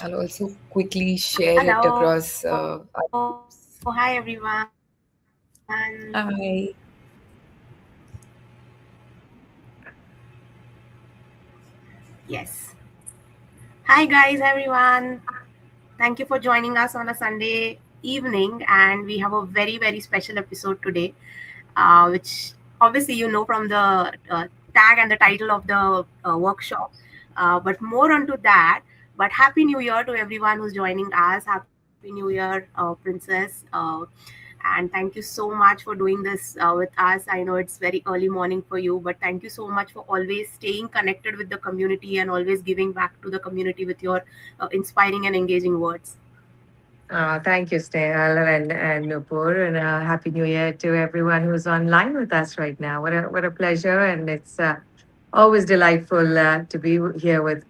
I'll also quickly share it Hello. across our Hi, groups. everyone. Hi. Yes. Hi, guys, everyone. Thank you for joining us on a Sunday evening. And we have a very, very special episode today, which obviously you know from the tag and the title of the workshop. But more onto that. But Happy New Year to everyone who's joining us. Happy New Year, Princess. And thank you so much for doing this with us. I know it's very early morning for you, but thank you so much for always staying connected with the community and always giving back to the community with your inspiring and engaging words. Thank you, Snehal and Nupur, and Happy New Year to everyone who's online with us right now. What a pleasure, and it's always delightful to be here with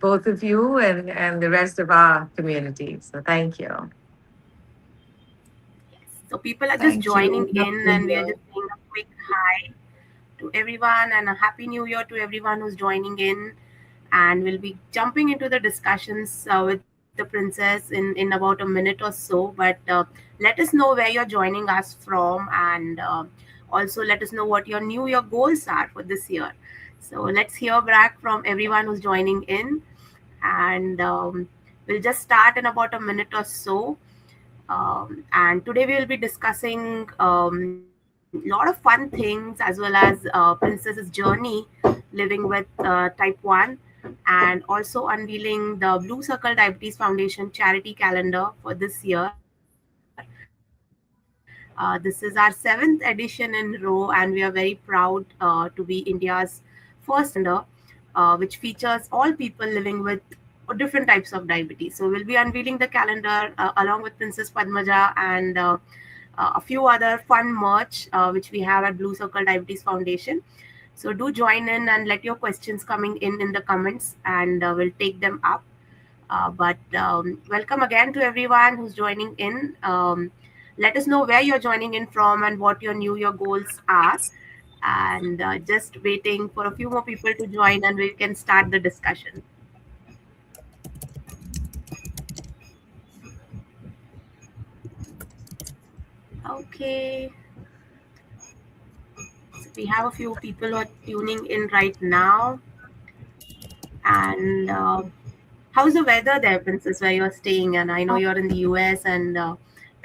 both of you and the rest of our community. So thank you. So people are just Thank you. joining in, Lovely and we are here. just saying a quick hi to everyone and a happy new year to everyone who's joining in. And we'll be jumping into the discussions with the princess in about a minute or so. But let us know where you're joining us from, and also let us know what your new year goals are for this year. So let's hear back from everyone who's joining in, and we'll just start in about a minute or so. And today we will be discussing a lot of fun things as well as Princess's journey living with type 1, and also unveiling the Blue Circle Diabetes Foundation charity calendar for this year. This is our seventh edition in row, and we are very proud to be India's first calendar which features all people living with different types of diabetes. So we'll be unveiling the calendar along with Princess Padmaja and a few other fun merch which we have at Blue Circle Diabetes Foundation. So do join in and let your questions coming in the comments, and we'll take them up. But welcome again to everyone who's joining in. Let us know where you're joining in from and what your New Year goals are. And just waiting for a few more people to join, and we can start the discussion. Okay, so we have a few people who are tuning in right now. And how's the weather there, Princess, where you're staying? And I know you're in the US, and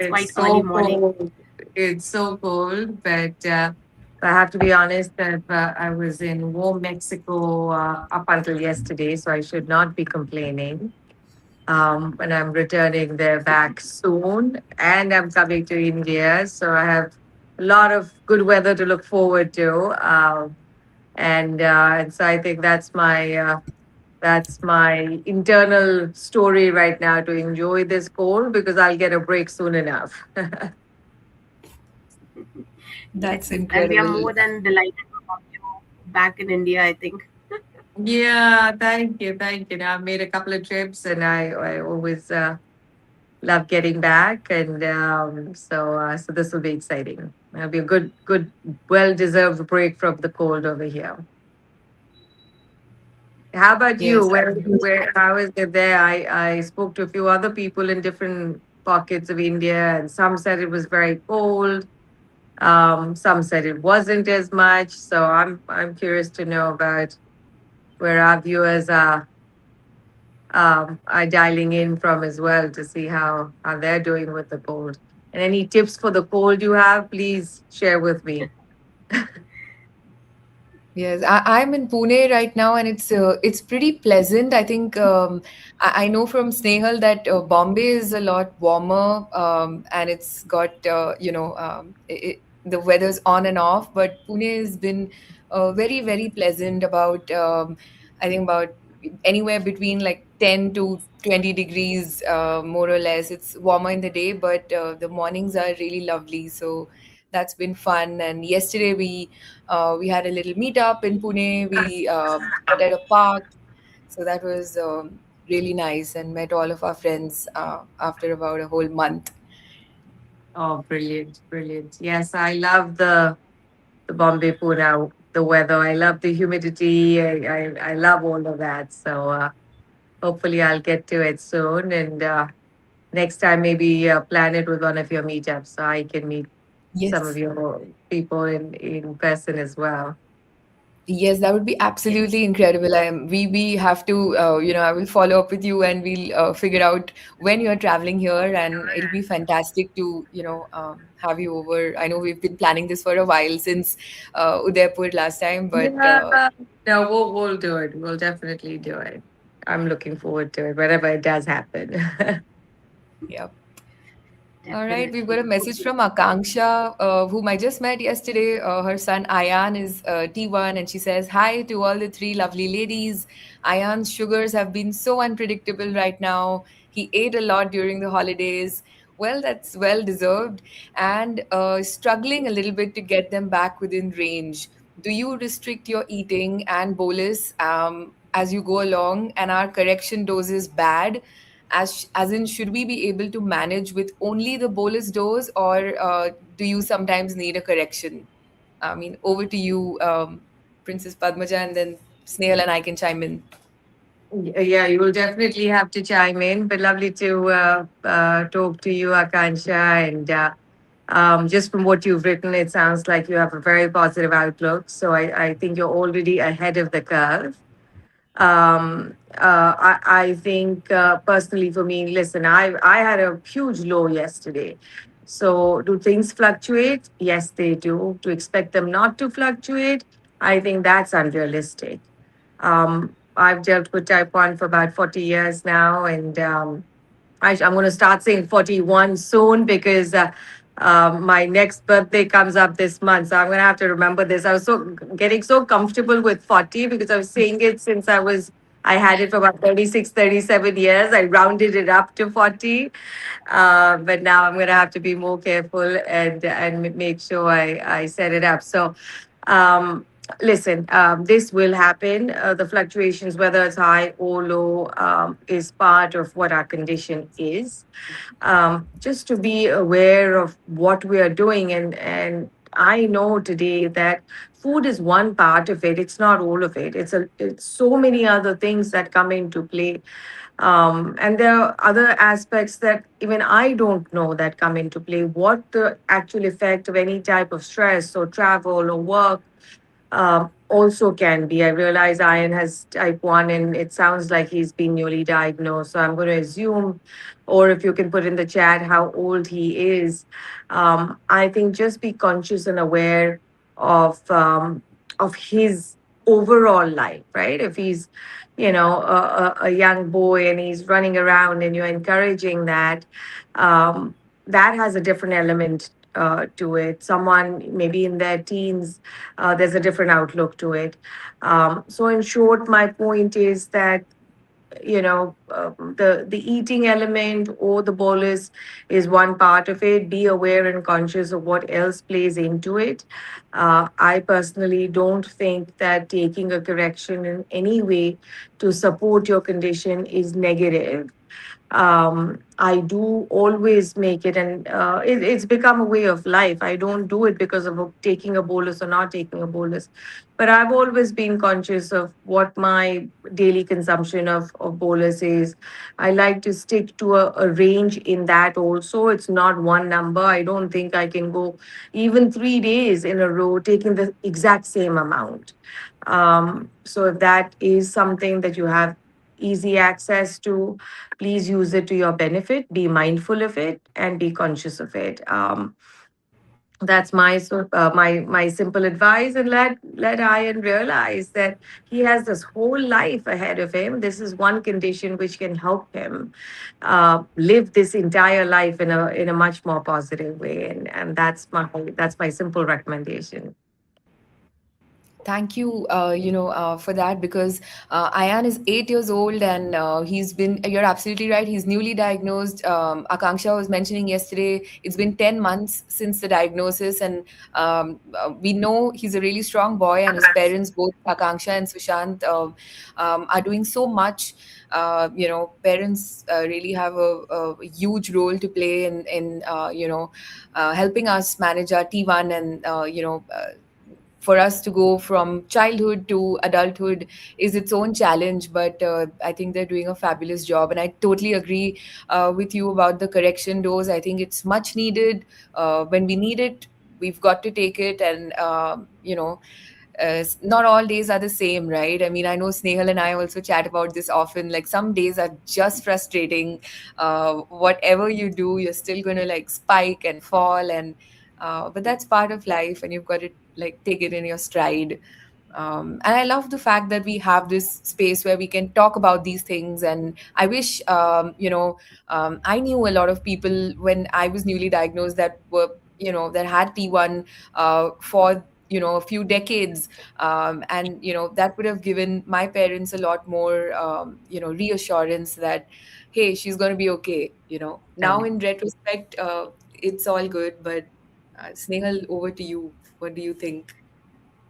it's It's quite early so morning. cold. It's so cold, but I have to be honest that I was in warm Mexico up until yesterday, so I should not be complaining. And I'm returning there back soon, and I'm coming to India, so I have a lot of good weather to look forward to. And so I think that's my internal story right now to enjoy this cold because I'll get a break soon enough. Yes, That's and we are incredible. more than delighted to have you back in India, I think. Yeah, thank you, thank you. Now, I've made a couple of trips, and I always love getting back, and so this will be exciting. It'll be a good, well deserved break from the cold over here. How about you? Yes, Where how is it there? I spoke to a few other people in different pockets of India, and some said it was very cold. Some said it wasn't as much. So I'm curious to know about where our viewers are dialing in from as well to see how they're doing with the cold. And any tips for the cold you have, please share with me. yes. I'm in Pune right now, and it's pretty pleasant. I think I know from Snehal that Bombay is a lot warmer, and it's got the weather's on and off. But Pune has been very pleasant. About I think about anywhere between like 10 to 20 degrees, more or less. It's warmer in the day, but the mornings are really lovely. So that's been fun. And yesterday we had a little meetup in Pune. We met at a park, so that was really nice, and met all of our friends after about a whole month. Oh, brilliant, brilliant. Yes, I love the Bombay Pune, the weather. I love the humidity. I love all of that. So hopefully I'll get to it soon. And next time, maybe plan it with one of your meetups so I can meet some of Yes. your people in person as well. Yes, that would be absolutely incredible. We have to, I will follow up with you and we'll figure out when you're traveling here, and it'll be fantastic to, have you over. I know we've been planning this for a while since Udaipur last time, but Yeah, no, we'll do it. We'll definitely do it. I'm looking forward to it, whenever it does happen. yeah. All right, we've got a Definitely. message from Akanksha, whom I just met yesterday. Her son Ayan is T1, and she says, "Hi to all the three lovely ladies. Ayan's sugars have been so unpredictable right now. He ate a lot during the holidays. Well, that's well deserved, and struggling a little bit to get them back within range. Do you restrict your eating and bolus as you go along, and are correction doses bad? As in, should we be able to manage with only the bolus dose, or do you sometimes need a correction? I mean, over to you, Princess Padmaja, and then Snail and I can chime in. Yeah, you will definitely have to chime in, but lovely to talk to you, Akansha. And just from what you've written, it sounds like you have a very positive outlook. So I think you're already ahead of the curve. I think personally for me, listen, I had a huge low yesterday. So do things fluctuate? Yes, they do. To expect them not to fluctuate, I think that's unrealistic. I've dealt with type 1 for about 40 years now, and I'm going to start saying 41 soon because my next birthday comes up this month. So I'm going to have to remember this. I was getting so comfortable with 40 because I was saying it since I had it for about 36, 37 years. I rounded it up to 40. But now I'm going to have to be more careful and make sure I set it up. So, um, listen, this will happen. The fluctuations, whether it's high or low, is part of what our condition is. Just to be aware of what we are doing, and I know today that food is one part of it. It's not all of it. It's so many other things that come into play, and there are other aspects that even I don't know that come into play. What the actual effect of any type of stress or travel or work also can be. I realize Ian has type 1 and it sounds like he's been newly diagnosed. So I'm going to assume, or if you can put in the chat how old he is. I think just be conscious and aware of his overall life, right? If he's, a young boy and he's running around and you're encouraging that, that has a different element to it. Someone maybe in their teens, there's a different outlook to it. So, in short, my point is that the eating element or the bolus is one part of it. Be aware and conscious of what else plays into it. I personally don't think that taking a correction in any way to support your condition is negative. I do always make it, and it's become a way of life. I don't do it because of taking a bolus or not taking a bolus, but I've always been conscious of what my daily consumption of bolus is. I like to stick to a range in that also. It's not one number. I don't think I can go even 3 days in a row taking the exact same amount. So if that is something that you have easy access to, please use it to your benefit. Be mindful of it and be conscious of it. That's my simple advice, and let Ian realize that he has this whole life ahead of him. This is one condition which can help him live this entire life in a much more positive way, and that's my simple recommendation. Thank you, for that, because Ayan is 8 years old, and he's been. You're absolutely right. He's newly diagnosed. Akanksha was mentioning yesterday. It's been 10 months since the diagnosis, and we know he's a really strong boy, and his parents, both Akanksha and Sushant, are doing so much. Parents really have a huge role to play in helping us manage our T1 and for us to go from childhood to adulthood is its own challenge, but I think they're doing a fabulous job. And I totally agree with you about the correction dose. I think it's much needed. When we need it, we've got to take it. And, not all days are the same, right? I mean, I know Snehal and I also chat about this often. Like, some days are just frustrating. Whatever you do, you're still going to like spike and fall. And, but that's part of life, and you've got to like take it in your stride. And I love the fact that we have this space where we can talk about these things. And I wish, I knew a lot of people when I was newly diagnosed that were, that had T1 for, a few decades. And, that would have given my parents a lot more, reassurance that, hey, she's going to be okay. Now in retrospect, it's all good. But Snehal, over to you. What do you think?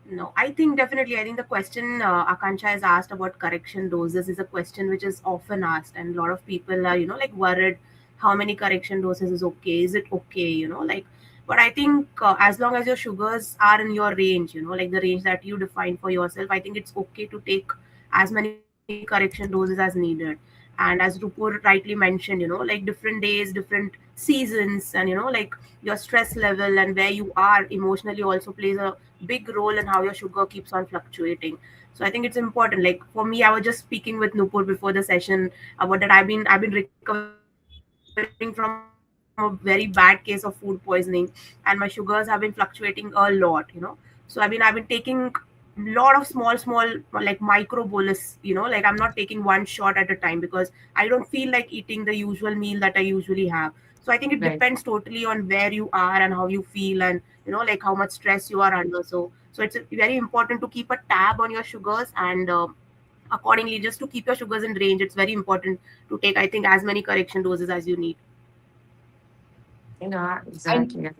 No, I think definitely. I think the question Akansha has asked about correction doses is a question which is often asked, and a lot of people are, like worried how many correction doses is okay. Is it okay? Like, but I think as long as your sugars are in your range, like the range that you define for yourself, I think it's okay to take as many correction doses as needed. And as Rupur rightly mentioned, like different days, different seasons, and like your stress level and where you are emotionally also plays a big role in how your sugar keeps on fluctuating. So I think it's important. Like for me, I was just speaking with Nupur before the session about that I've been recovering from a very bad case of food poisoning, and my sugars have been fluctuating a lot. So I've been taking lot of small like micro bolus, like I'm not taking one shot at a time because I don't feel like eating the usual meal that I usually have. So I think it depends totally Right. on where you are and how you feel, and like how much stress you are under. So it's very important to keep a tab on your sugars, and accordingly, just to keep your sugars in range, it's very important to take, I think, as many correction doses as you need. Exactly.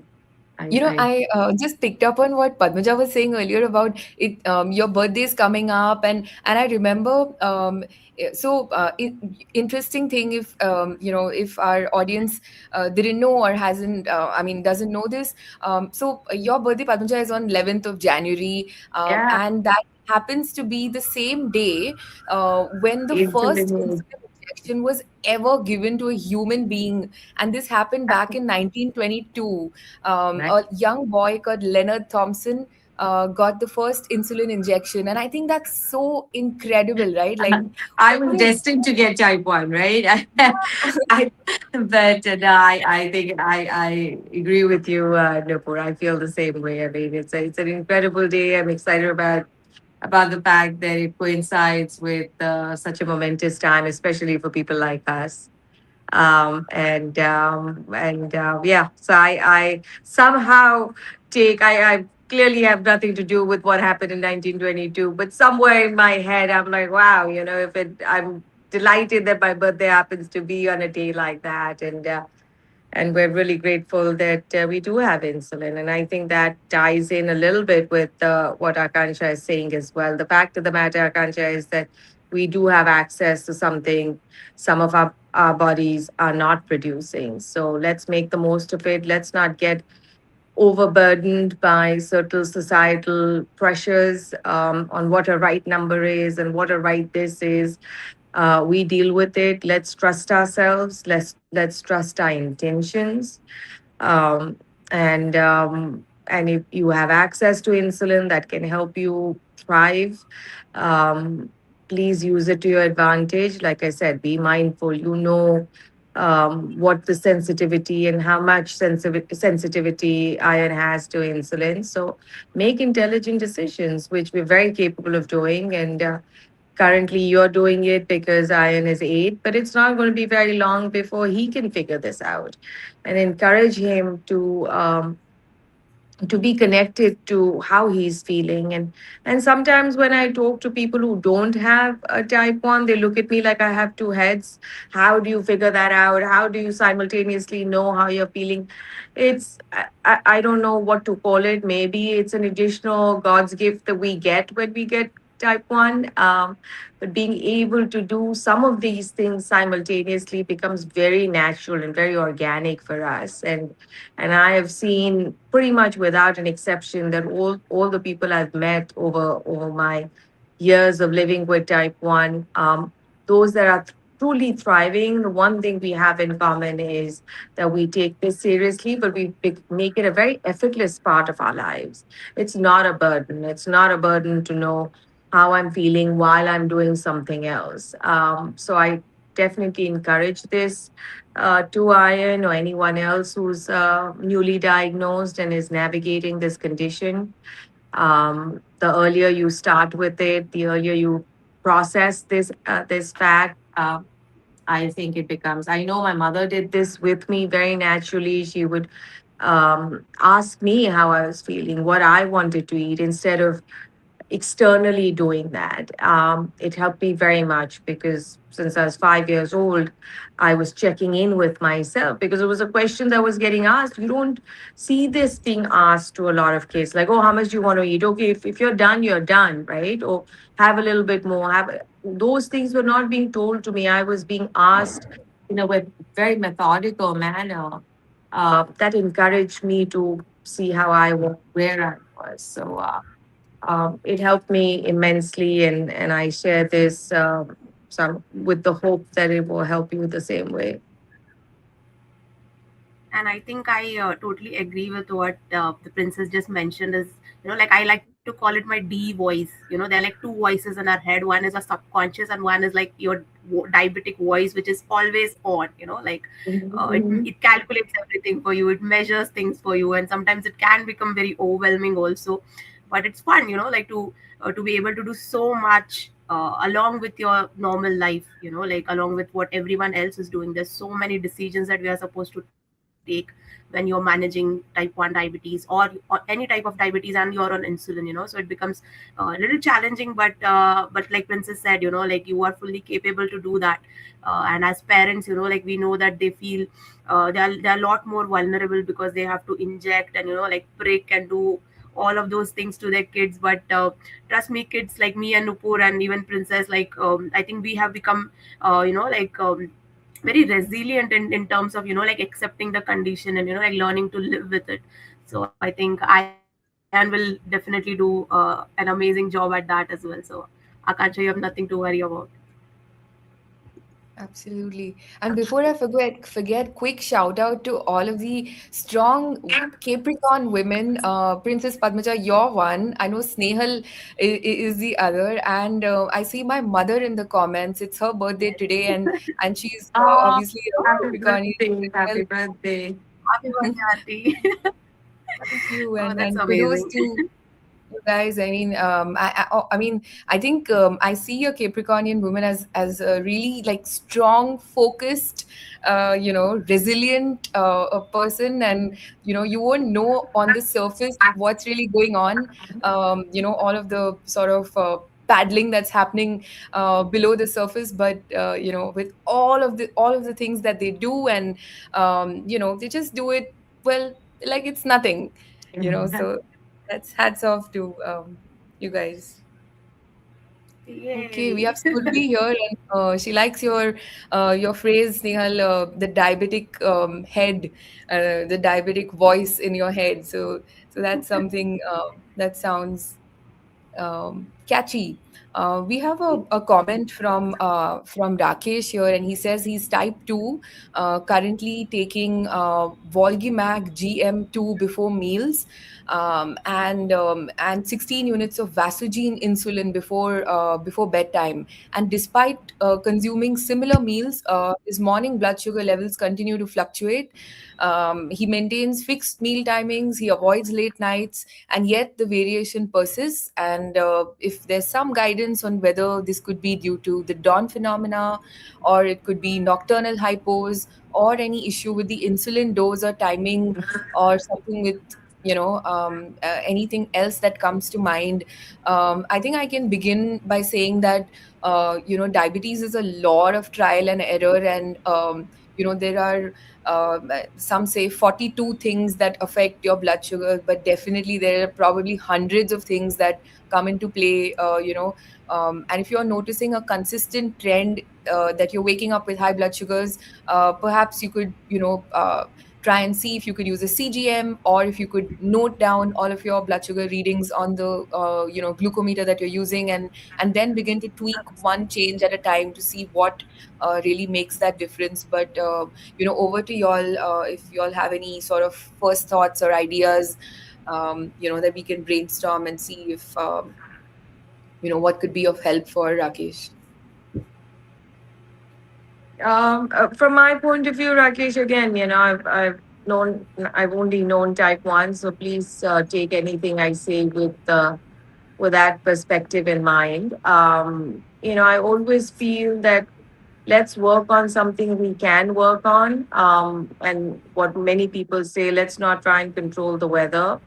I I just picked up on what Padmaja was saying earlier about it. Your birthday is coming up, and I remember. Interesting thing, if our audience didn't know or hasn't, I mean, doesn't know this. Your birthday, Padmaja, is on 11th of January, yeah, and that happens to be the same day when the first insulin. insulin injection was ever given to a human being, and this happened back in 1922. Right. A young boy called Leonard Thompson got the first insulin injection, and I think that's so incredible, right? Like, I what was a destined to get type 1, right? But no, I think I agree with you, Nupur. I feel the same way. I mean, it's an incredible day. I'm excited about the fact that it coincides with such a momentous time, especially for people like us. Yeah, so I somehow I clearly have nothing to do with what happened in 1922, but somewhere in my head I'm like, wow, if it I'm delighted that my birthday happens to be on a day like that. And we're really grateful that we do have insulin. And I think that ties in a little bit with what Akansha is saying as well. The fact of the matter, Akansha, is that we do have access to something some of our bodies are not producing. So let's make the most of it. Let's not get overburdened by certain societal pressures on what a right number is and what a right this is. We deal with it. Let's trust ourselves. Let's trust our intentions. Um, and if you have access to insulin that can help you thrive, um, please use it to your advantage. Like I said, be mindful. What the sensitivity and how much sensitivity iron has to insulin. So make intelligent decisions, which we're very capable of doing. And currently, you're doing it because Ian is 8, but it's not going to be very long before he can figure this out. And encourage him to be connected to how he's feeling. And sometimes when I talk to people who don't have a type 1, they look at me like I have two heads. How do you figure that out? How do you simultaneously know how you're feeling? I don't know what to call it. Maybe it's an additional God's gift that we get when we get type 1. But being able to do some of these things simultaneously becomes very natural and very organic for us. And I have seen pretty much without an exception that all the people I've met over my years of living with type 1, those that are truly thriving, the one thing we have in common is that we take this seriously, but make it a very effortless part of our lives. It's not a burden. It's not a burden to know how I'm feeling while I'm doing something else. So I definitely encourage this to Iron or anyone else who's newly diagnosed and is navigating this condition. The earlier you start with it, the earlier you process this fact. I think it becomes. I know my mother did this with me very naturally. She would ask me how I was feeling, what I wanted to eat, instead of externally doing that. It helped me very much because since I was 5 years old, I was checking in with myself because it was a question that was getting asked. You don't see this being asked to a lot of kids, like, oh, how much do you want to eat? Okay, if you're done, you're done, right? Or have a little bit more. Those things were not being told to me. I was being asked in a very methodical manner that encouraged me to see how I was, where I was. So, it helped me immensely, and I share this some with the hope that it will help you the same way. And I think I totally agree with what the princess just mentioned. Is, like, I like to call it my D voice. There are like two voices in our head. One is a subconscious, and one is like your diabetic voice, which is always on. Like, Mhm. it calculates everything for you. It measures things for you, and sometimes it can become very overwhelming also. But it's fun, like to be able to do so much. Along with your normal life, like along with what everyone else is doing, there's so many decisions that we are supposed to take when you're managing type 1 diabetes, or any type of diabetes, and you're on insulin. So it becomes a little challenging, but like princess said, like you are fully capable to do that. And as parents, like we know that they feel they are a lot more vulnerable because they have to inject and like prick and do all of those things to their kids. But trust me, kids like me and Nupur and even princess, like I think we have become like very resilient in terms of like accepting the condition and like learning to live with it. So I think Ian will definitely do an amazing job at that as well. So Akansha, you have nothing to worry about. Absolutely. And before I forget, quick shout out to all of the strong Capricorn women. Princess Padmaja, you're one. I know Snehal is the other. And I see my mother in the comments. It's her birthday today, and she's Oh, obviously a happy Capricornian birthday! as Happy birthday! Happy birthday, auntie. well. Thank you, Oh, that's and kudos amazing. to you guys. I mean, I mean, I think I see a Capricornian woman as a really like strong, focused, resilient a person, and you won't know on the surface what's really going on. All of the sort of paddling that's happening below the surface, but with all of the things that they do, and they just do it well, like it's nothing. So that's hats off to you guys. Okay, we Yay. have Surbhi here, and she likes your phrase, Nihal, the diabetic head, the diabetic voice in your head. So that's something that sounds catchy. We have a comment from Rakesh here, and he says he's type 2, currently taking Volgimac GM2 before meals, and 16 units of Vasogene insulin before bedtime. And despite consuming similar meals, his morning blood sugar levels continue to fluctuate. He maintains fixed meal timings. He avoids late nights, and yet the variation persists. And if there's some guidance on whether this could be due to the dawn phenomena, or it could be nocturnal hypos, or any issue with the insulin dose or timing, or something with anything else that comes to mind. I think I can begin by saying that diabetes is a lot of trial and error, and There are some say 42 things that affect your blood sugar, but definitely there are probably hundreds of things that come into play. And if you're noticing a consistent trend that you're waking up with high blood sugars, perhaps you could, try and see if you could use a CGM, or if you could note down all of your blood sugar readings on the glucometer that you're using, and then begin to tweak one change at a time to see what really makes that difference. But over to y'all, if y'all have any sort of first thoughts or ideas, that we can brainstorm and see if what could be of help for Rakesh. From my point of view, Rakesh, again, I've only known type one, so please take anything I say with that perspective in mind. I always feel that let's work on something we can work on. And what many people say, let's not try and control the weather.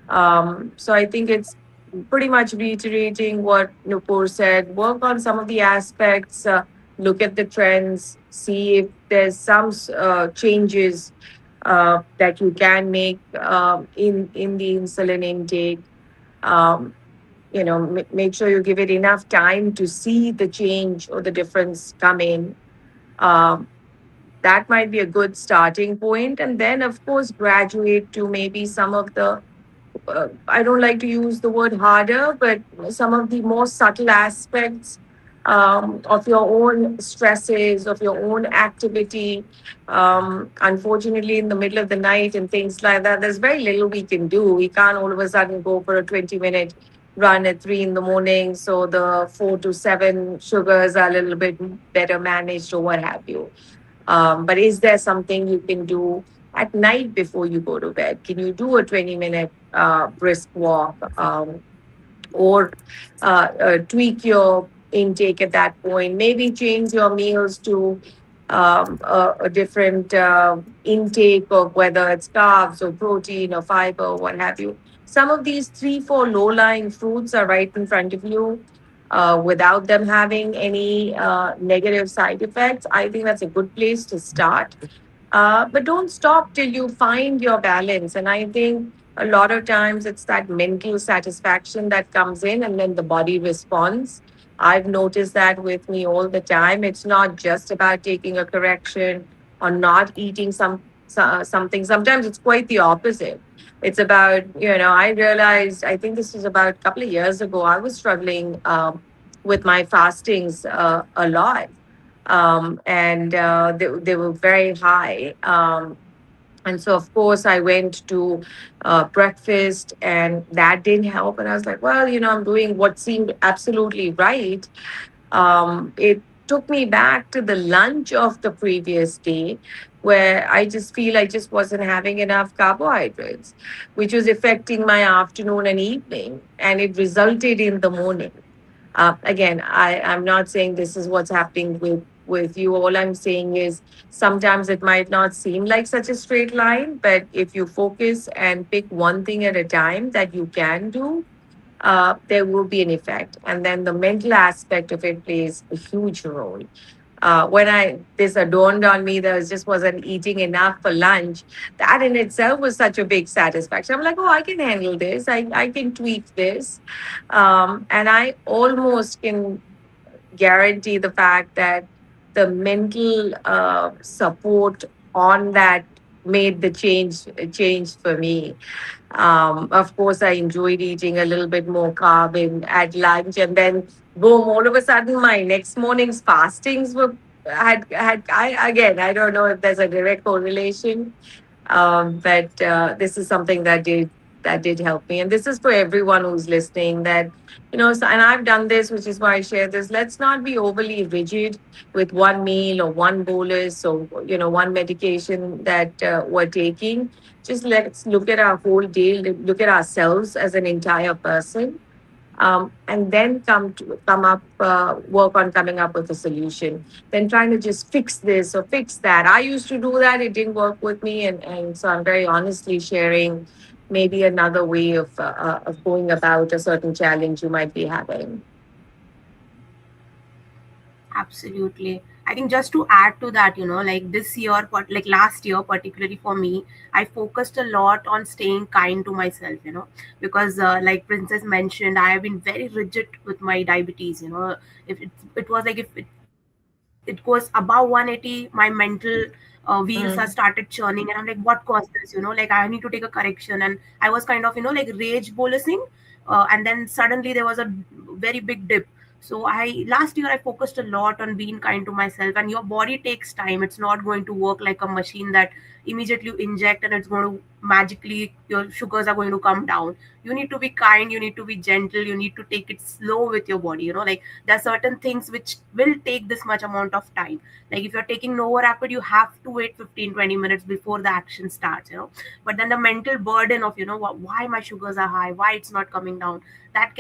So I think it's pretty much reiterating what Nupur said. Work on some of the aspects, look at the trends, see if there's some changes that you can make in the insulin intake. Um, make sure you give it enough time to see the change or the difference come in. Um, that might be a good starting point, and then of course graduate to maybe some of the I don't like to use the word harder, but some of the more subtle aspects of your own stresses, of your own activity. Unfortunately, in the middle of the night and things like that, there's very little we can do. We can't all of a sudden go for a 20-minute run at 3 in the morning. So the 4 to 7 sugars are a little bit better managed or what have you. But is there something you can do at night before you go to bed? Can you do a 20-minute brisk walk, or tweak your intake at that point? Maybe change your meals to a different intake of whether it's carbs or protein or fiber or what have you. Some of these three, four low lying fruits are right in front of you without them having any negative side effects. I think that's a good place to start. But don't stop till you find your balance. And I think a lot of times it's that mental satisfaction that comes in and then the body responds. I've noticed that with me all the time. It's not just about taking a correction or not eating something. Sometimes it's quite the opposite. It's about, I realized, I think this was about a couple of years ago, I was struggling with my fastings a lot. And they were very high. And so, of course, I went to breakfast, and that didn't help. And I was like, well, I'm doing what seemed absolutely right. It took me back to the lunch of the previous day, where I just feel I just wasn't having enough carbohydrates, which was affecting my afternoon and evening. And it resulted in the morning. Again, I'm not saying this is what's happening with you. All I'm saying is sometimes it might not seem like such a straight line, but if you focus and pick one thing at a time that you can do, there will be an effect. And then the mental aspect of it plays a huge role. When this dawned on me that I just wasn't eating enough for lunch, that in itself was such a big satisfaction. I'm like, oh, I can handle this. I can tweak this. And I almost can guarantee the fact that the mental support on that made the change for me. Of course, I enjoyed eating a little bit more carb at lunch, and then boom! All of a sudden, my next morning's fastings were had I again. I don't know if there's a direct correlation, but this is something that did help me, and this is for everyone who's listening. That so, and I've done this, which is why I share this. Let's not be overly rigid with one meal or one bolus or one medication that we're taking. Just let's look at our whole day, look at ourselves as an entire person, and then come up, work on coming up with a solution. Then trying to just fix this or fix that. I used to do that; it didn't work with me, and so I'm very honestly sharing maybe another way of going about a certain challenge you might be having. Absolutely. I think just to add to that, like this year, but like last year, particularly for me, I focused a lot on staying kind to myself, because like Princess mentioned, I have been very rigid with my diabetes, if it was like if it goes above 180, my mental wheels are started Mm. churning, and I'm like, what caused this? Like I need to take a correction, and I was kind of, like rage bolusing, and then suddenly there was a very big dip. So I last year I focused a lot on being kind to myself, and your body takes time. It's not going to work like a machine that immediately you inject and it's going to magically your sugars are going to come down. You need to be kind, you need to be gentle, you need to take it slow with your body. Like there are certain things which will take this much amount of time. Like if you're taking Nova Rapid, you have to wait 15-20 minutes before the action starts. But then the mental burden of why my sugars are high, why it's not coming down, that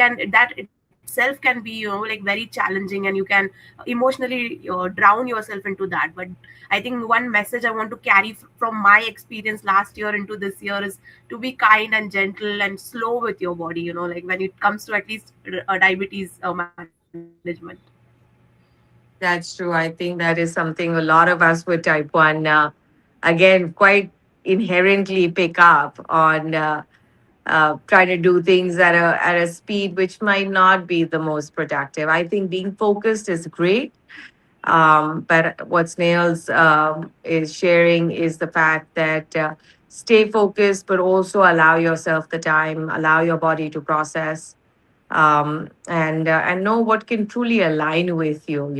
itself can be like very challenging, and you can emotionally drown yourself into that. But I think one message I want to carry from my experience last year into this year is to be kind and gentle and slow with your body, like when it comes to at least diabetes management. That's true. I think that is something a lot of us with type 1, again, quite inherently pick up on trying to do things at a speed which might not be the most productive. I think being focused is great. But what Snails is sharing is the fact that stay focused, but also allow yourself the time, allow your body to process, and know what can truly align with you.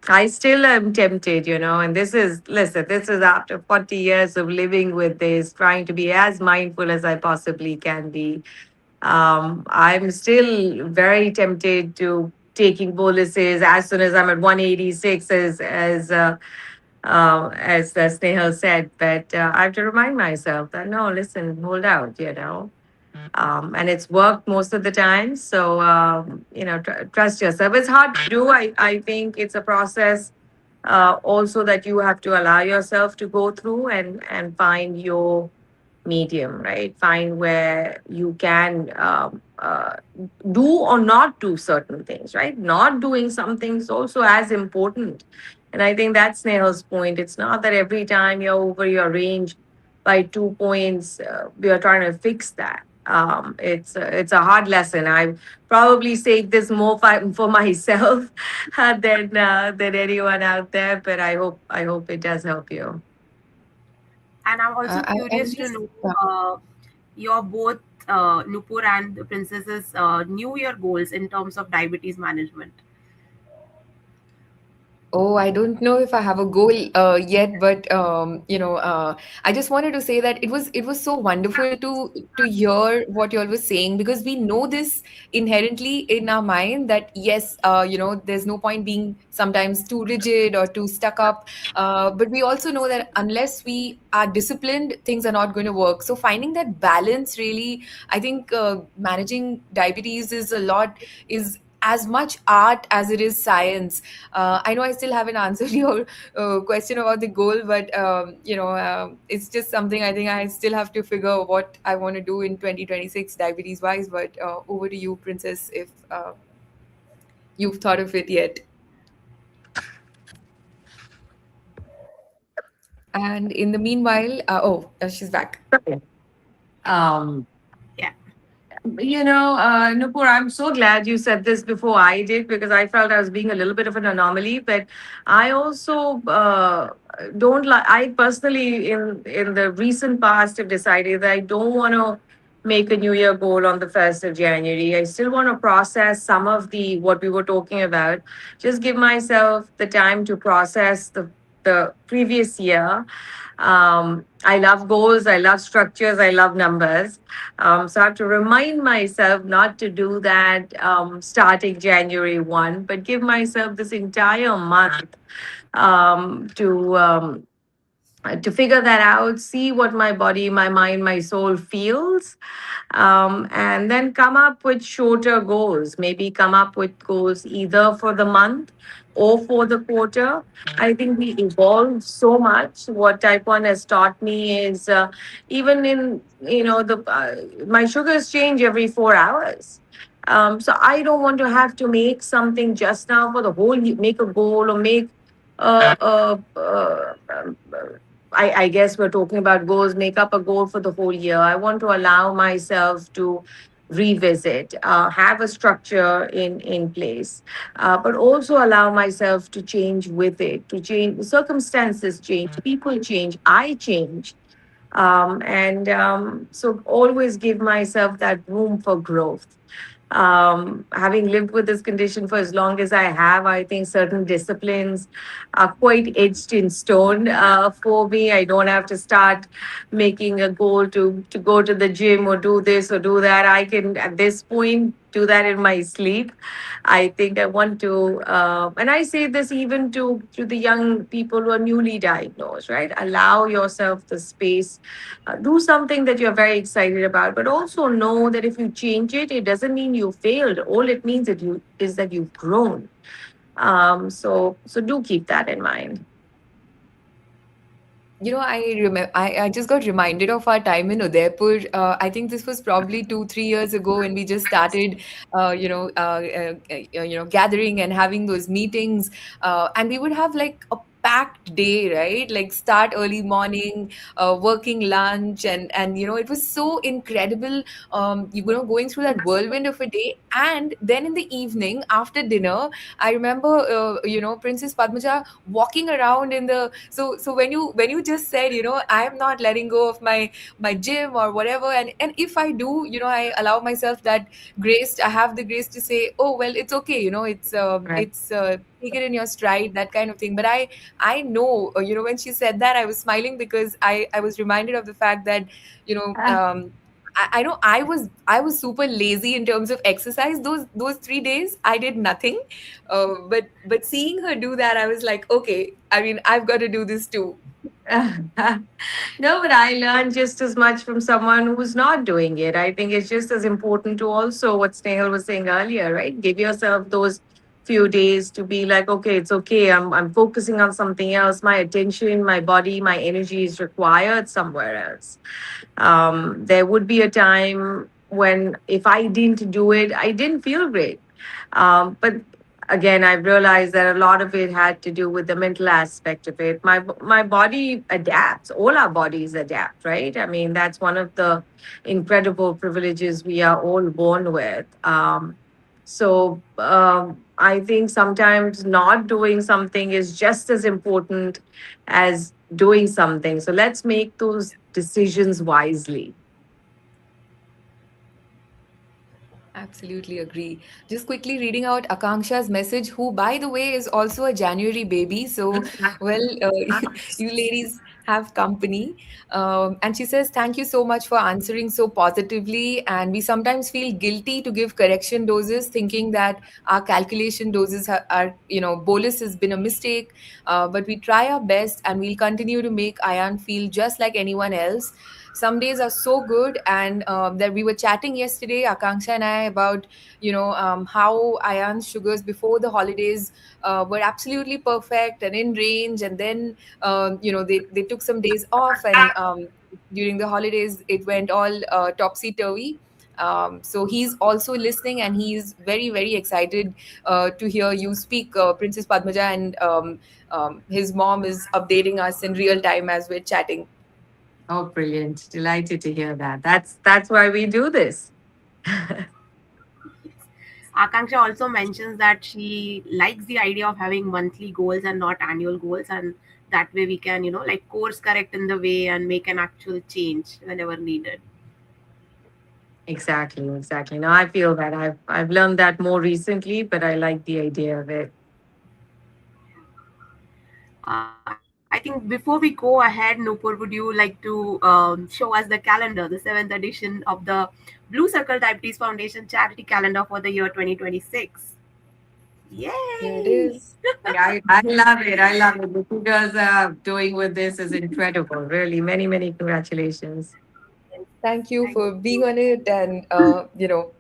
I still am tempted, and this is listen, this is after 40 years of living with this, trying to be as mindful as I possibly can be. I'm still very tempted to taking boluses as soon as I'm at 186, as Snehal said. But I have to remind myself that no, listen, hold out, and it's worked most of the time. So trust yourself. It's hard to do. I think it's a process also that you have to allow yourself to go through and find your medium, right? Find where you can do or not do certain things, right? Not doing some things also as important. And I think that's Snail's point. It's not that every time you're over your range by 2 points, we are trying to fix that. It's a hard lesson. I probably say this more for myself than anyone out there, but I hope it does help you. And I'm also I'm curious to just know your both Nupur and the Princess's New Year goals in terms of diabetes management. Oh, I don't know if I have a goal yet, but I just wanted to say that it was so wonderful to hear what you all was saying, because we know this inherently in our mind that yes, there's no point being sometimes too rigid or too stuck up, but we also know that unless we are disciplined, things are not going to work. So finding that balance really, I think managing diabetes is as much art as it is science. I know I still haven't answered your question about the goal, but it's just something I think I still have to figure what I want to do in 2026 diabetes wise. But over to you, Princess, if you've thought of it yet. And in the meanwhile, she's back. Um, Yeah. Nupur, I'm so glad you said this before I did because I felt I was being a little bit of an anomaly. But I also don't like. I personally, in the recent past, have decided that I don't want to make a New Year goal on the 1st of January. I still want to process some of the what we were talking about. Just give myself the time to process the previous year. I love goals. I love structures. I love numbers. So I have to remind myself not to do that starting January 1, but give myself this entire month to figure that out, see what my body, my mind, my soul feels, and then come up with shorter goals. Maybe come up with goals either for the month or for the quarter. I think we evolve so much. What type 1 has taught me is even in, the my sugars change every 4 hours. So I don't want to have to make something just now for the whole make a goal or make I guess we're talking about goals, make up a goal for the whole year. I want to allow myself to revisit, have a structure in place, but also allow myself to change with it, to change circumstances, change, people change, I change. And so always give myself that room for growth. Having lived with this condition for as long as I have, I think certain disciplines are quite etched in stone for me. I don't have to start making a goal to go to the gym or do this or do that. I can, at this point, do that in my sleep. I think I want to, and I say this even to the young people who are newly diagnosed, right? Allow yourself the space, do something that you're very excited about, but also know that if you change it, it doesn't mean you failed. All it means that you is that you've grown. So do keep that in mind. I remember. I just got reminded of our time in Udaipur. I think this was probably 2 3 years ago when we just started, gathering and having those meetings. And we would have like a packed day, right? Like start early morning, working lunch, and it was so incredible. Going through that whirlwind of a day, and then in the evening after dinner, I remember, Princess Padmaja walking around in the so when you just said, I am not letting go of my gym or whatever, and if I do, I allow myself that grace. I have the grace to say, oh well, it's okay, Right. it's take it in your stride, that kind of thing. But I know, when she said that, I was smiling because I was reminded of the fact that, you know um I know I was super lazy in terms of exercise. Those 3 days I did nothing, but seeing her do that, I was like, okay, I mean, I've got to do this too. No, but I learned just as much from someone who's not doing it. I think it's just as important to also what Snehal was saying earlier, right? Give yourself those few days to be like, okay, it's okay. I'm focusing on something else. My attention, my body, my energy is required somewhere else. There would be a time when if I didn't do it, I didn't feel great. But again, I've realized that a lot of it had to do with the mental aspect of it. My body adapts. All our bodies adapt, right? I mean, that's one of the incredible privileges we are all born with. I think sometimes not doing something is just as important as doing something. So let's make those decisions wisely. Absolutely agree. Just quickly reading out Akanksha's message, who, by the way, is also a January baby. So, well, you ladies have company. And she says, thank you so much for answering so positively. And we sometimes feel guilty to give correction doses, thinking that our calculation doses bolus has been a mistake. But we try our best and we'll continue to make Ayan feel just like anyone else. Some days are so good, and that we were chatting yesterday, Akanksha and I, about how Ayan's sugars before the holidays were absolutely perfect and in range, and then they took some days off, and during the holidays it went all topsy turvy. So he's also listening, and he's very, very excited to hear you speak, Princess Padmaja, and his mom is updating us in real time as we're chatting. Oh, brilliant. Delighted to hear that. That's why we do this. Akanksha also mentions that she likes the idea of having monthly goals and not annual goals, and that way we can, like course correct in the way and make an actual change whenever needed. Exactly, exactly. Now I feel that I've learned that more recently, but I like the idea of it. I think before we go ahead, Nupur, would you like to show us the calendar, the seventh edition of the Blue Circle Diabetes Foundation charity calendar for the year 2026? Here it Yay! is. Yeah, I love it. I love it. What you guys are doing with this is incredible. Really, many, many congratulations. Thank you for being on it and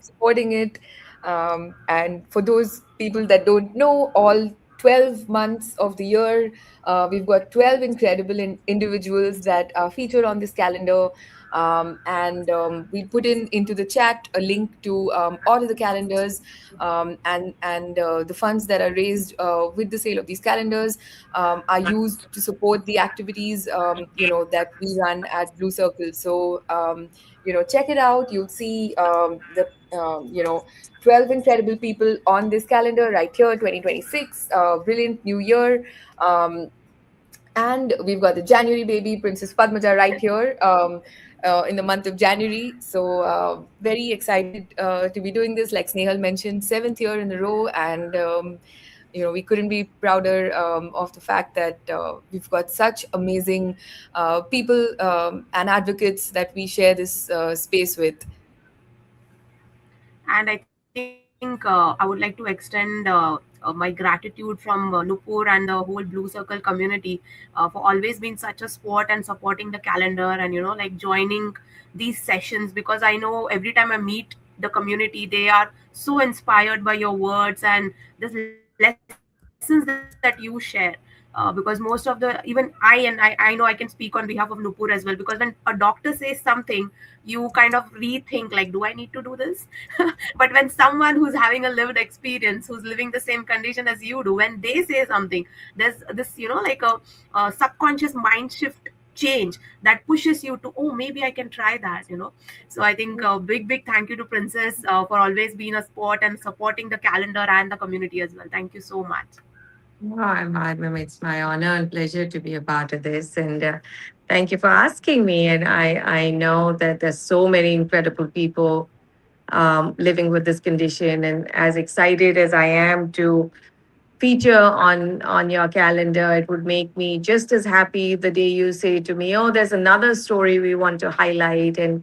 supporting it. And for those people that don't know, all 12 months of the year, we've got 12 incredible individuals that are featured on this calendar. And we put in into the chat a link to all of the calendars, and the funds that are raised with the sale of these calendars are used to support the activities that we run at Blue Circle. So check it out. You'll see the 12 incredible people on this calendar right here, 2026, brilliant new year. And we've got the January baby, Princess Padmaja, right here in the month of January. So, very excited to be doing this. Like Snehal mentioned, seventh year in a row. And, we couldn't be prouder of the fact that we've got such amazing people and advocates that we share this space with. And I think I would like to extend my gratitude from Nupur and the whole Blue Circle community for always being such a support and supporting the calendar, and like joining these sessions, because I know every time I meet the community, they are so inspired by your words and the lessons that you share. Because most of the, even I know I can speak on behalf of Nupur as well, because when a doctor says something, you kind of rethink, like, do I need to do this? But when someone who's having a lived experience, who's living the same condition as you do, when they say something, there's this, like a subconscious mind shift change that pushes you to, oh, maybe I can try that. So I think big thank you to Princess for always being a sport and supporting the calendar and the community as well. Thank you so much. Oh, it's my honor and pleasure to be a part of this. And thank you for asking me. And I know that there's so many incredible people living with this condition. And as excited as I am to feature on your calendar, it would make me just as happy the day you say to me, oh, there's another story we want to highlight. And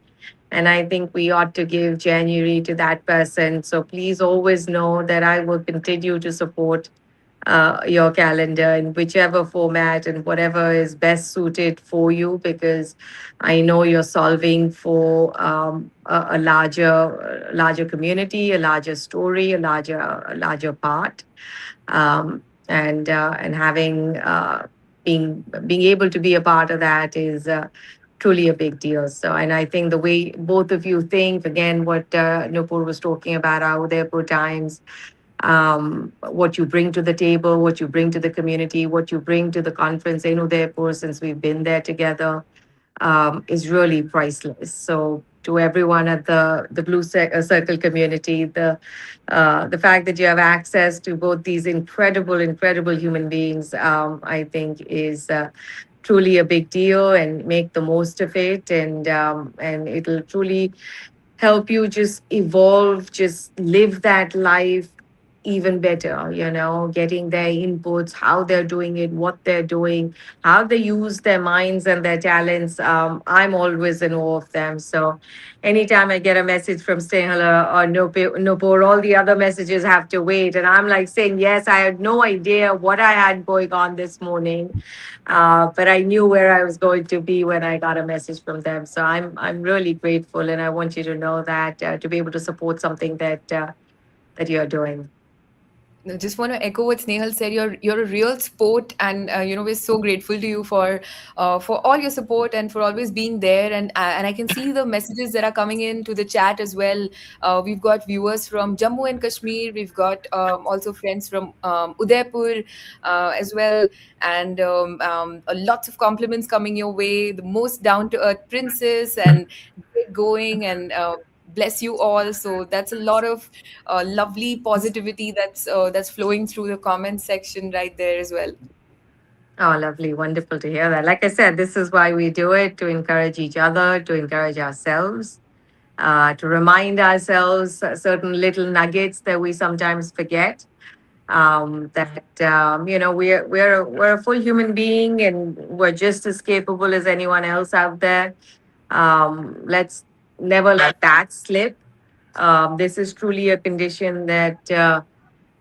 I think we ought to give January to that person. So please always know that I will continue to support your calendar in whichever format and whatever is best suited for you, because I know you're solving for a larger community, a larger story, a larger part, and having being able to be a part of that is truly a big deal. So, and I think the way both of you think, again, what Nupur was talking about, our Udaipur times, what you bring to the table, what you bring to the community, what you bring to the conference in Udaipur, since we've been there together, is really priceless. So to everyone at the Circle community, the fact that you have access to both these incredible human beings, I think is truly a big deal, and make the most of it, and it'll truly help you just evolve, just live that life even better, getting their inputs, how they're doing it, what they're doing, how they use their minds and their talents. I'm always in awe of them. So anytime I get a message from Snehal or Nupur, all the other messages have to wait. And I'm like saying, yes, I had no idea what I had going on this morning. But I knew where I was going to be when I got a message from them. So I'm really grateful, and I want you to know that to be able to support something that you're doing. No, just want to echo what Snehal said. You're a real sport, and we're so grateful to you for all your support and for always being there. And I can see the messages that are coming in to the chat as well. We've got viewers from Jammu and Kashmir. We've got also friends from Udaipur as well, and lots of compliments coming your way. The most down to earth princess and great going and. Bless you all. So that's a lot of lovely positivity that's flowing through the comments section right there as well. Oh, lovely. Wonderful to hear that. Like I said, this is why we do it, to encourage each other, to encourage ourselves, to remind ourselves certain little nuggets that we sometimes forget. That we're a full human being, and we're just as capable as anyone else out there. Let's never let that slip. This is truly a condition that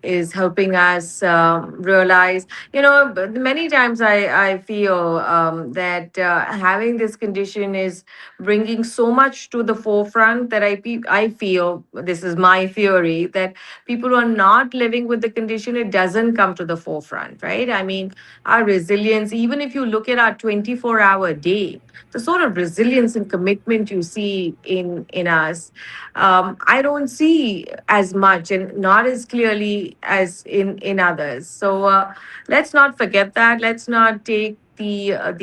is helping us realize, many times I feel that having this condition is bringing so much to the forefront that I feel, this is my theory, that people who are not living with the condition, it doesn't come to the forefront, right? I mean, our resilience, even if you look at our 24-hour day, the sort of resilience and commitment you see in us, I don't see as much and not as clearly as in others. So let's not forget that. Let's not take what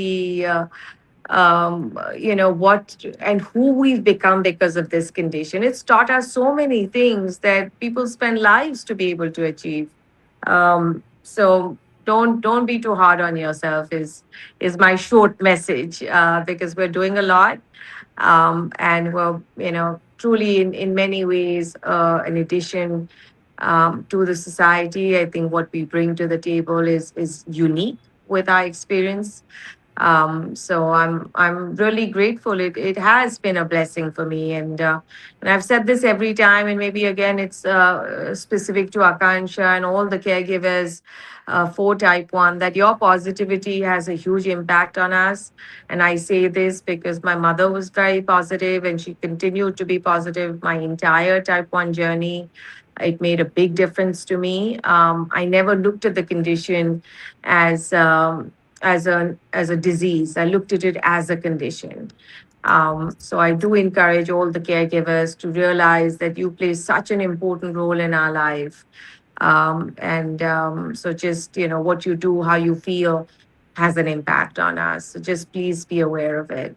and who we've become because of this condition. It's taught us so many things that people spend lives to be able to achieve. So don't be too hard on yourself. Is my short message, because we're doing a lot, and we're, truly in many ways, an addition to the society. I think what we bring to the table is unique with our experience. So I'm really grateful. It has been a blessing for me, and I've said this every time, and maybe again it's specific to Akansha and all the caregivers for Type One, that your positivity has a huge impact on us. And I say this because my mother was very positive, and she continued to be positive my entire Type One journey. It made a big difference to me. I never looked at the condition as as a disease. I looked at it as a condition. So I do encourage all the caregivers to realize that you play such an important role in our life. And so just, what you do, how you feel has an impact on us. So just please be aware of it.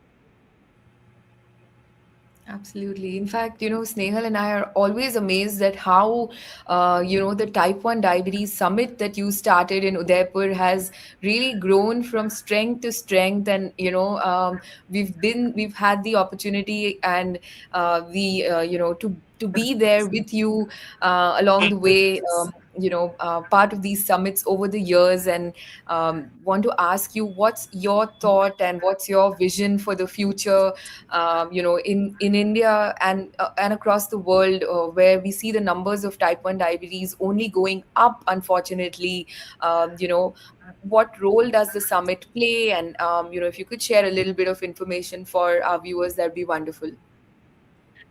Absolutely. In fact, Snehal and I are always amazed at how, the Type 1 Diabetes Summit that you started in Udaipur has really grown from strength to strength. And, we've had the opportunity and to be there with you along the way, part of these summits over the years. And want to ask you, what's your thought and what's your vision for the future, in India and across the world, where we see the numbers of type 1 diabetes only going up, unfortunately. What role does the summit play? And if you could share a little bit of information for our viewers, that'd be wonderful.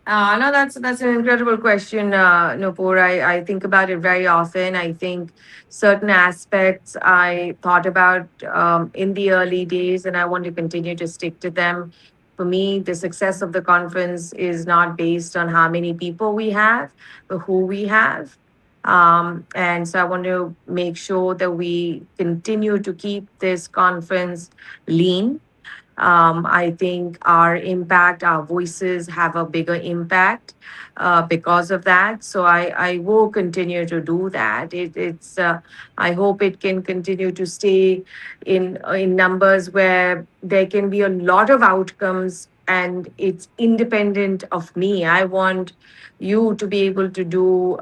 No, that's an incredible question, Nupur. I think about it very often. I think certain aspects I thought about in the early days, and I want to continue to stick to them. For me, the success of the conference is not based on how many people we have, but who we have. And so I want to make sure that we continue to keep this conference lean. I think our impact, our voices have a bigger impact because of that. So I will continue to do that. I hope it can continue to stay in numbers where there can be a lot of outcomes and it's independent of me. I want you to be able to do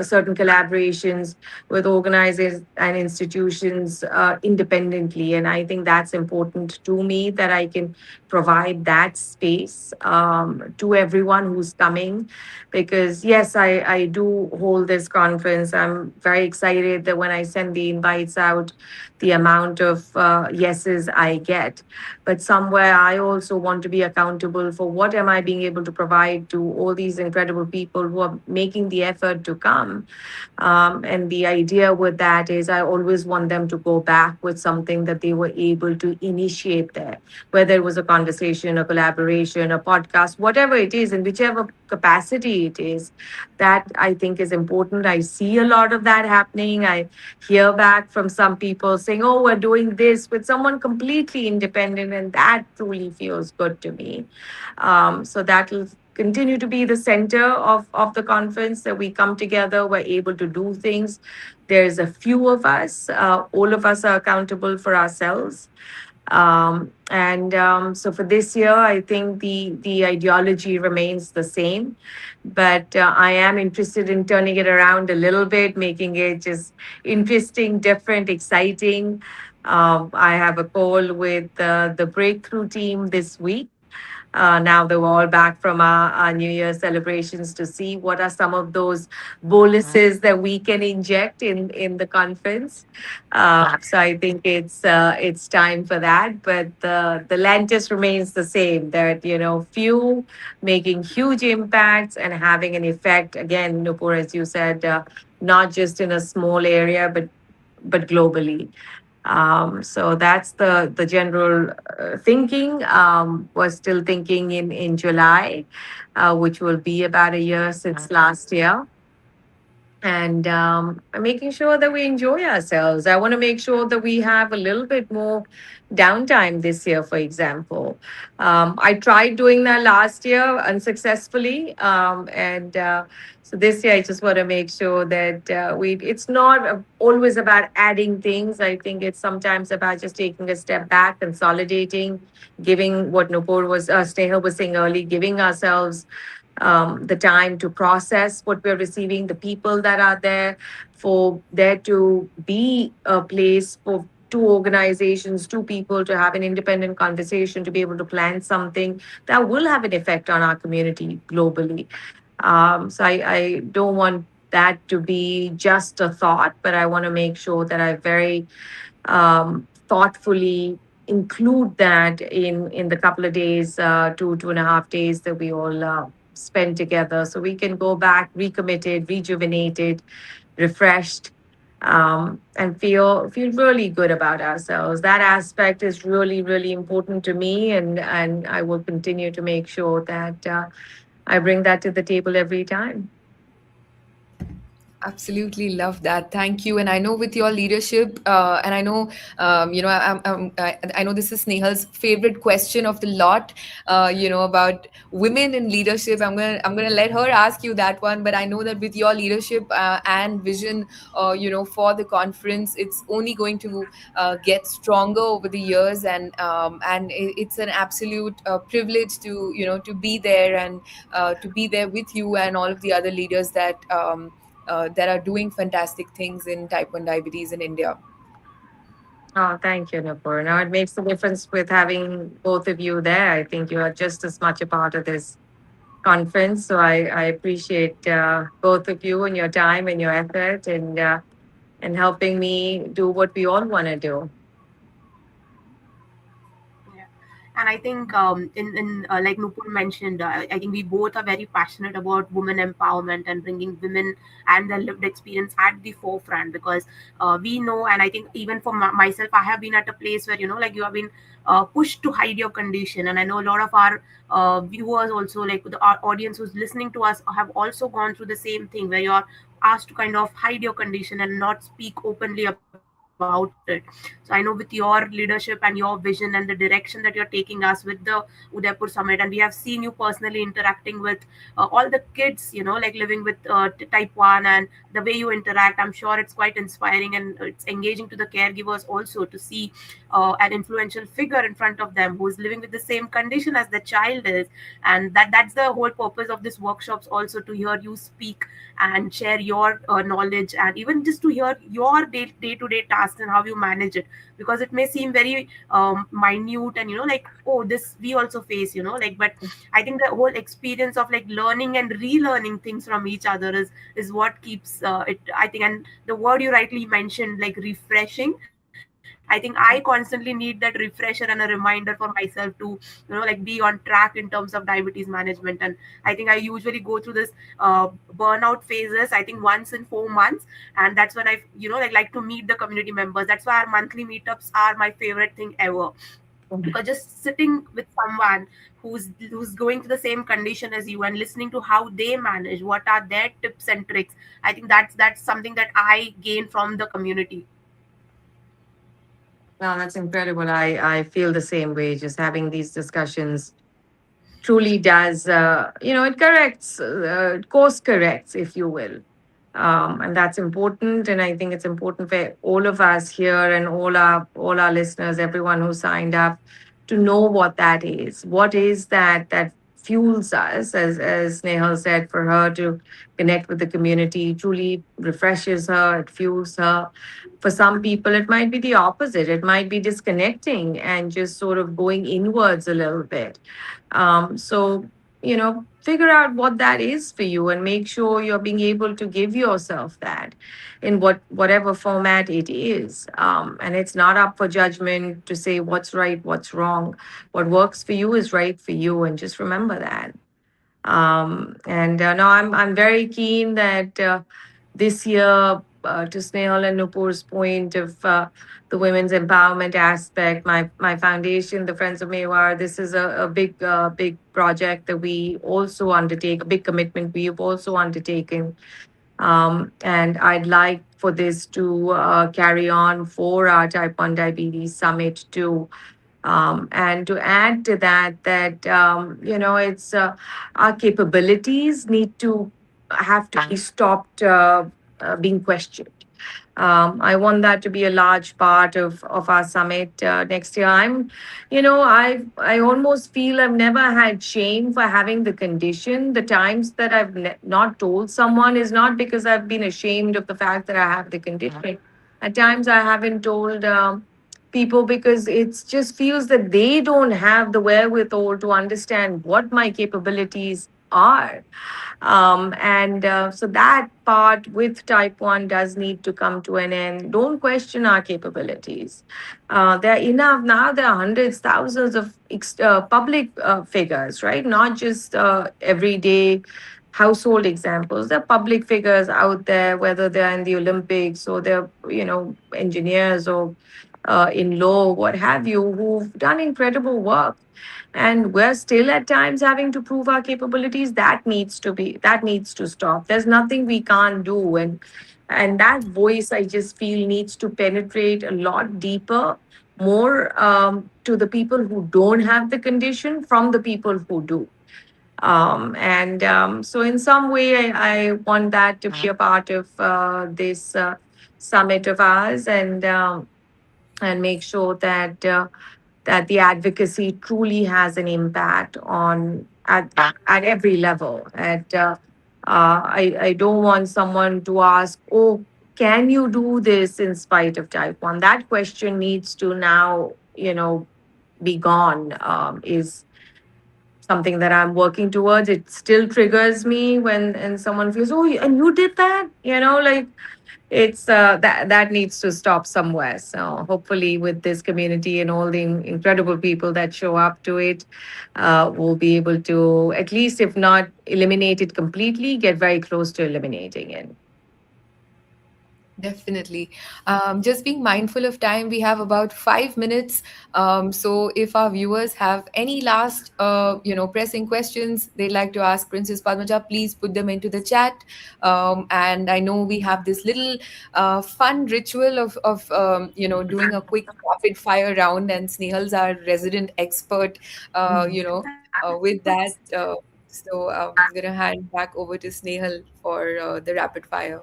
certain collaborations with organizers and institutions independently. And I think that's important to me, that I can provide that space to everyone who's coming. Because, yes, I do hold this conference. I'm very excited that when I send the invites out, the amount of yeses I get. But somewhere I also want to be accountable for what am I being able to provide to all these incredible people who are making the effort to come. And the idea with that is I always want them to go back with something that they were able to initiate there, whether it was a conversation, a collaboration, a podcast, whatever it is, in whichever capacity it is. That I think is important. I see a lot of that happening. I hear back from some people saying, oh, we're doing this with someone completely independent, and that truly feels good to me. So that will continue to be the center of the conference, that we come together, we're able to do things. There's a few of us, all of us are accountable for ourselves. And So for this year, I think the ideology remains the same, but I am interested in turning it around a little bit, making it just interesting, different, exciting. I have a call with the breakthrough team this week, now that we're all back from our New Year celebrations, to see what are some of those boluses that we can inject in the conference. So I think it's time for that. But the lentils remains the same. That few making huge impacts and having an effect. Again, Nupur, as you said, not just in a small area, but globally. So that's the general thinking. Was still thinking in July, which will be about a year since last year, and making sure that we enjoy ourselves. I want to make sure that we have a little bit more downtime this year, for example. I tried doing that last year unsuccessfully, and so this year I just want to make sure that it's not always about adding things. I think it's sometimes about just taking a step back, consolidating, giving what Nupur Snehal was saying early, giving ourselves the time to process what we're receiving, the people that are there, for there to be a place for two organizations, two people to have an independent conversation, to be able to plan something that will have an effect on our community globally. So I don't want that to be just a thought, but I want to make sure that I very thoughtfully include that in the couple of days, 2.5 days that we all spend together, so we can go back recommitted, rejuvenated, refreshed, and feel really good about ourselves. That aspect is really really important to me, and I will continue to make sure that I bring that to the table every time. Absolutely love that. Thank you. And I know with your leadership, and I know, I know this is Snehal's favorite question of the lot, about women in leadership. I'm gonna let her ask you that one. But I know that with your leadership and vision, for the conference, it's only going to get stronger over the years, and it's an absolute privilege to to be there, and to be there with you and all of the other leaders that are doing fantastic things in type 1 diabetes in India. Oh, thank you, Nupur. Now it makes a difference with having both of you there. I think you are just as much a part of this conference. So I appreciate both of you and your time and your effort, and helping me do what we all want to do. Yeah. And I think in like Nupur mentioned, I think we both are very passionate about women empowerment and bringing women and their lived experience at the forefront, because we know, and I think even for myself, I have been at a place where like you have been pushed to hide your condition, and I know a lot of our viewers also, like our audience who's listening to us, have also gone through the same thing where you're asked to kind of hide your condition and not speak openly about it. So I know with your leadership and your vision and the direction that you're taking us with the Udaipur Summit, and we have seen you personally interacting with all the kids, like living with type 1, and the way you interact, I'm sure it's quite inspiring, and it's engaging to the caregivers also to see an influential figure in front of them who is living with the same condition as the child is. And that's the whole purpose of this workshops also, to hear you speak and share your knowledge, and even just to hear your day-to-day tasks and how you manage it, because it may seem very minute, and like, oh, this we also face, like, but I think the whole experience of like learning and relearning things from each other is what keeps it, I think. And the word you rightly mentioned, like refreshing, I think I constantly need that refresher and a reminder for myself to like be on track in terms of diabetes management. And I think I usually go through this burnout phases, I think once in 4 months, and that's when I like to meet the community members. That's why our monthly meetups are my favorite thing ever, because just sitting with someone who's going through the same condition as you and listening to how they manage, what are their tips and tricks, I think that's something that I gain from the community. Well, that's incredible. I feel the same way. Just having these discussions truly does, it corrects, course corrects, if you will. And that's important. And I think it's important for all of us here, and all our listeners, everyone who signed up, to know what that is. What is that fuels us, as Nehal said, for her to connect with the community, truly refreshes her, it fuels her. For some people, it might be the opposite. It might be disconnecting and just sort of going inwards a little bit. So, figure out what that is for you and make sure you're being able to give yourself that in whatever format it is. And it's not up for judgment to say what's right, what's wrong. What works for you is right for you, and just remember that. And no, I'm very keen that this year, to Snehal and Nupur's point of the women's empowerment aspect, my foundation, the Friends of Mewar, this is a big project that we also undertake, a big commitment we have also undertaken. And I'd like for this to carry on for our Type 1 Diabetes Summit too. And to add to that, it's our capabilities need to have to be stopped being questioned. I want that to be a large part of our summit next year. I almost feel I've never had shame for having the condition. The times that I've not told someone is not because I've been ashamed of the fact that I have the condition. At times I haven't told people because it just feels that they don't have the wherewithal to understand what my capabilities are. And so that part with type 1 does need to come to an end. Don't question our capabilities. There are enough now, there are hundreds, thousands of public figures, right? Not just everyday household examples. There are public figures out there, whether they're in the Olympics or they're, engineers or in law, what have you, who've done incredible work. And we're still at times having to prove our capabilities. That needs to stop. There's nothing we can't do. And that voice, I just feel, needs to penetrate a lot deeper, more to the people who don't have the condition from the people who do. And so, in some way, I want that to be a part of this summit of ours, and make sure that the advocacy truly has an impact on at every level. I don't want someone to ask, "Oh, can you do this in spite of type 1?" That question needs to now, be gone. Is something that I'm working towards. It still triggers me when and someone feels, "Oh, and you did that," like it's that needs to stop somewhere. So hopefully with this community and all the incredible people that show up to it, we'll be able to, at least if not eliminate it completely, get very close to eliminating it. Definitely. Just being mindful of time, we have about 5 minutes. So if our viewers have any last, pressing questions they'd like to ask Princess Padmaja, please put them into the chat. And I know we have this little fun ritual of doing a quick rapid fire round, and Snehal's our resident expert, with that. So I'm going to hand back over to Snehal for the rapid fire.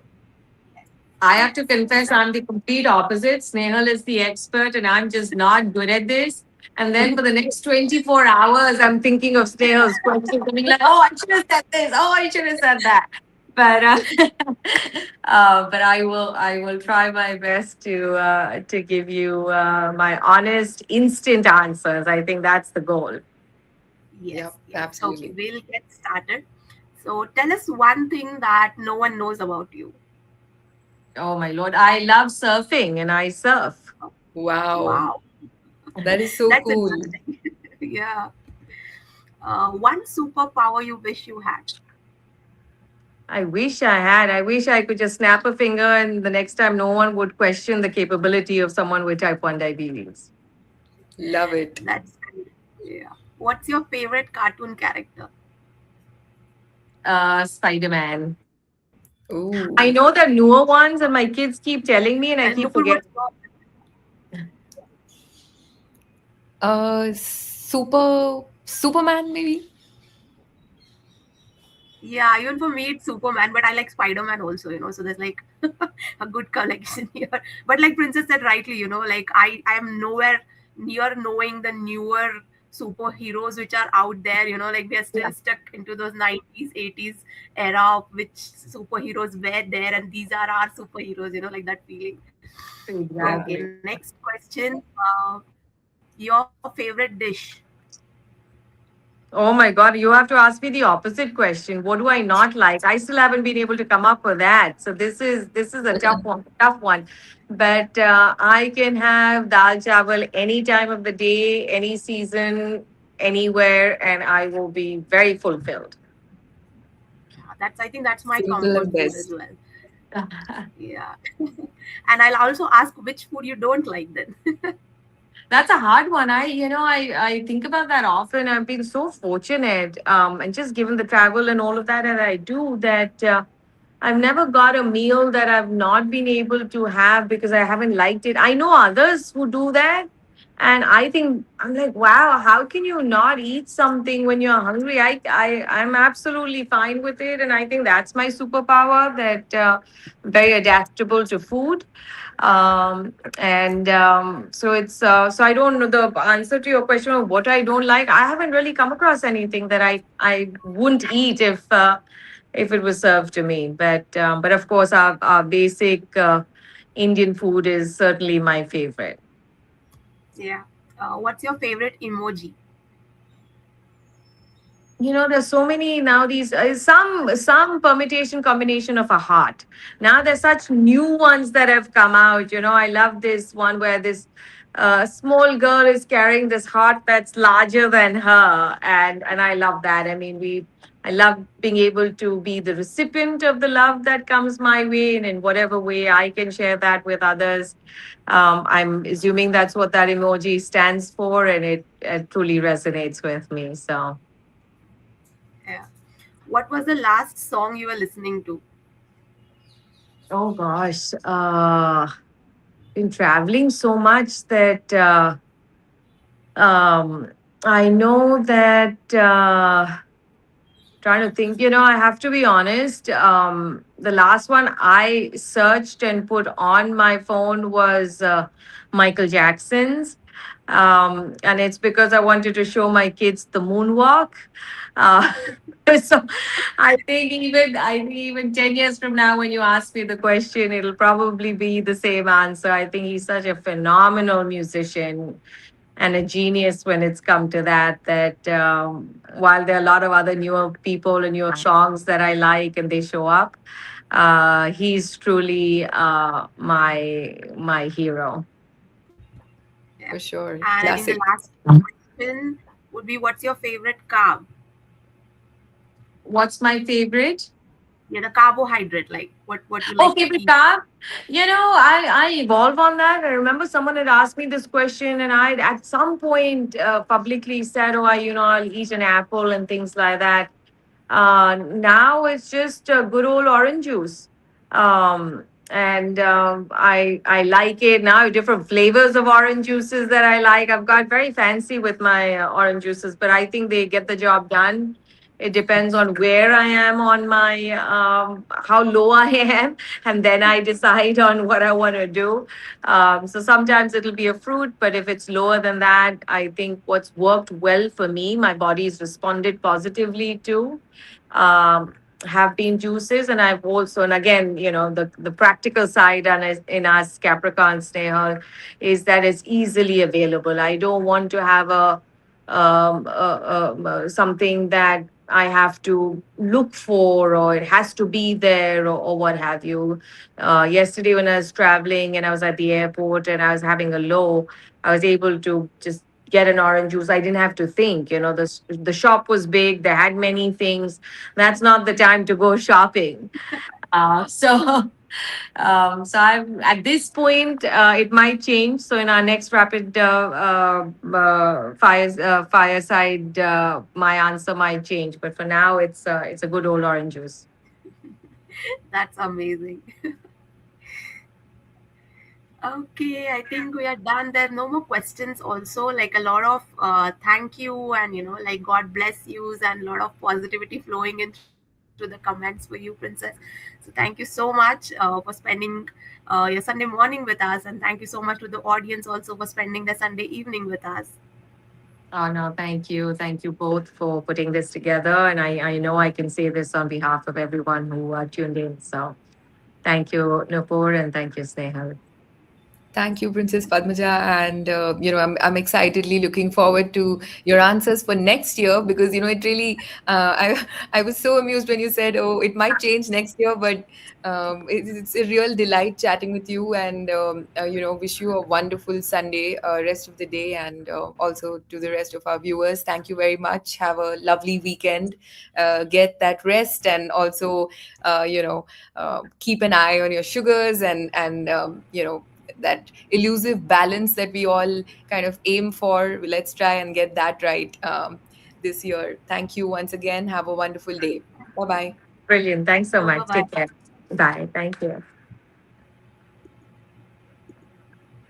I have to confess, I'm the complete opposite. Snehal is the expert, and I'm just not good at this. And then for the next 24 hours, I'm thinking of Snehal's questions and being like, "Oh, I should have said this. Oh, I should have said that." But but I will try my best to give you my honest, instant answers. I think that's the goal. Yes, Yep, yes. Okay, absolutely. we'll get started. So tell us one thing that no one knows about you. Oh my lord, I love surfing, and I surf. Wow, Wow, that is so that's cool. interesting. Yeah. One superpower you wish you had. I wish I had. I wish I could just snap a finger and the next time no one would question the capability of someone with type 1 diabetes. Love it. That's great. Yeah. What's your favorite cartoon character? Spider Man. I Ooh. know the newer ones, and my kids keep telling me, and I keep Nupur, what's forgetting. your Superman maybe? Yeah, even for me it's Superman, but I like Spider-Man also, so there's like a good collection here. But like Princess said rightly, like I am nowhere near knowing the newer superheroes which are out there, like we are Yeah, still stuck into those 90s 80s era of which superheroes were there, and these are our superheroes, like that feeling. Okay, exactly. next question. Your favorite dish? Oh my God, you have to ask me the opposite question. What do I not like? I still haven't been able to come up with that. So this is a tough one, tough one. But I can have dal chawal any time of the day, any season, anywhere, and I will be very fulfilled. That's, I think that's my Simple and comfort food as best. well. Yeah. And I'll also ask which food you don't like then. That's a hard one. I think about that often. I've been so fortunate, and just given the travel and all of that I do, that I've never got a meal that I've not been able to have because I haven't liked it. I know others who do that. And I think I'm like, wow, how can you not eat something when you're hungry? I'm absolutely fine with it. And I think that's my superpower, that very adaptable to food. And so so I don't know the answer to your question of what I don't like. I haven't really come across anything that I wouldn't eat if it was served to me. But of course, our basic Indian food is certainly my favorite. Yeah. What's your favorite emoji? There's so many now, these some permutation combination of a heart. Now there's such new ones that have come out. I love this one where this small girl is carrying this heart that's larger than her, and I love that. I mean, we I love being able to be the recipient of the love that comes my way, and in whatever way I can share that with others. I'm assuming that's what that emoji stands for, and it truly resonates with me. So. Yeah. What was the last song you were listening to? Oh gosh, been traveling so much that um, I know that trying to think. I have to be honest. The last one I searched and put on my phone was Michael Jackson's. And it's because I wanted to show my kids the moonwalk. Uh, so I think even 10 years from now, when you ask me the question, it'll probably be the same answer. I think he's such a phenomenal musician and a genius when it's come to that. That while there are a lot of other newer people and newer songs that I like and they show up, he's truly my hero. Yeah. For sure. And I think the Classic. last question would be, what's your favorite carb? What's my favorite? The carbohydrate, like what you Oh, like to favorite eat. carb? I evolve on that. I remember someone had asked me this question, and I at some point publicly said, "Oh, I'll eat an apple and things like that." Now it's just good old orange juice. And I like it now. Different flavors of orange juices that I like. I've got very fancy with my orange juices, but I think they get the job done. It depends on where I am on my how low I am, and then I decide on what I want to do. So sometimes it'll be a fruit, but if it's lower than that, I think what's worked well for me, my body's responded positively to, um, have been juices. And I've also, and again, the practical side and in us Capricorn Snehal is that it's easily available. I don't want to have something that I have to look for, or it has to be there, or what have you. Yesterday, when I was traveling and I was at the airport and I was having a low, I was able to just get an orange juice. I didn't have to think. The shop was big. They had many things. That's not the time to go shopping. So so I'm at this point. It might change. So in our next rapid fireside, my answer might change. But for now, it's a good old orange juice. That's amazing. Okay, I think we are done. There are no more questions. Also, like a lot of thank you, and like God bless yous, and a lot of positivity flowing in through the comments for you, Princess. So thank you so much for spending your Sunday morning with us, and thank you so much to the audience also for spending the Sunday evening with us. Oh, no, thank you. Thank you both for putting this together. And I know I can say this on behalf of everyone who tuned in. So thank you, Nupur, and thank you, Snehal. Thank you, Princess Padmaja, and I'm excitedly looking forward to your answers for next year because it really I was so amused when you said, oh, it might change next year, but it's a real delight chatting with you, and wish you a wonderful Sunday, rest of the day, and also to the rest of our viewers. Thank you very much. Have a lovely weekend. Get that rest, and also keep an eye on your sugars and that elusive balance that we all kind of aim for. Let's try and get that right this year. Thank you once again. Have a wonderful day. Bye bye. Brilliant. Thanks so Bye much. bye. Take care. Bye. Thank you.